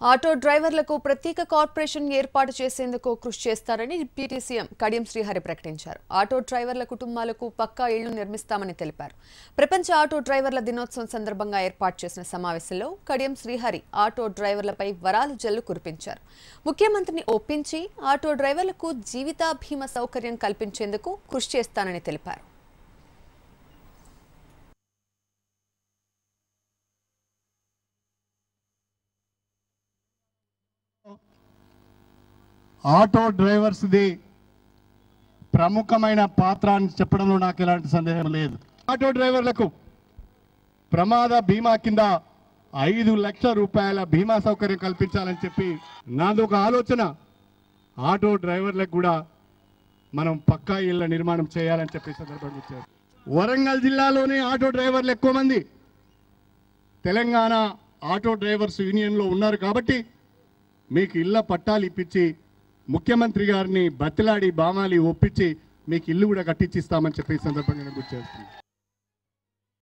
Auto డ్రైవర్లకు ప్రత్యేక corporation ఏర్పాటు చేసేందుకు కృషి చేస్తారని డిప్యూటీ సీఎం కడియం శ్రీహరి ప్రకటించారు. ఆటో డ్రైవర్ల కుటుంబాలకు పక్కా ఇళ్లు నిర్మిస్తామని తెలిపారు. ప్రపంచ ఆటో డ్రైవర్ల దినోత్సవం సందర్భంగా ఏర్పాటు చేసిన సమావేశంలో కడియం శ్రీహరి ఆటో డ్రైవర్లపై వరాలు జల్లు కురిపించారు. ముఖ్యమంత్రిని ఒప్పించి ఆటో డ్రైవర్లకు జీవిత బీమా సౌకర్యం కల్పించేందుకు కృషి చేస్తానని తెలిపారు. ఆటో డ్రైవర్స్ ది ప్రముఖమైన పాత్ర అని చెప్పడంలో నాకు ఎలాంటి సందేహం లేదు. ఆటో డ్రైవర్లకు ప్రమాద బీమా కింద 5 లక్షల రూపాయల బీమా సౌకర్యం కల్పించాలని చెప్పి నాది ఒక ఆలోచన. ఆటో డ్రైవర్లకు కూడా మనం పక్కా ఇళ్ల నిర్మాణం చేయాలని చెప్పి సందర్భంగా ఇచ్చారు. వరంగల్ జిల్లాలోనే ఆటో డ్రైవర్లు ఎక్కువ మంది తెలంగాణ ఆటో డ్రైవర్స్ యూనియన్లో ఉన్నారు కాబట్టి మీకు ఇళ్ల పట్టాలు ఇప్పించి ముఖ్యమంత్రి గారిని బతిలాడి బామాలి ఒప్పించి మీకు ఇల్లు కూడా కట్టించిస్తామని చెప్పి సందర్భంగా గుర్తు చేస్తుంది.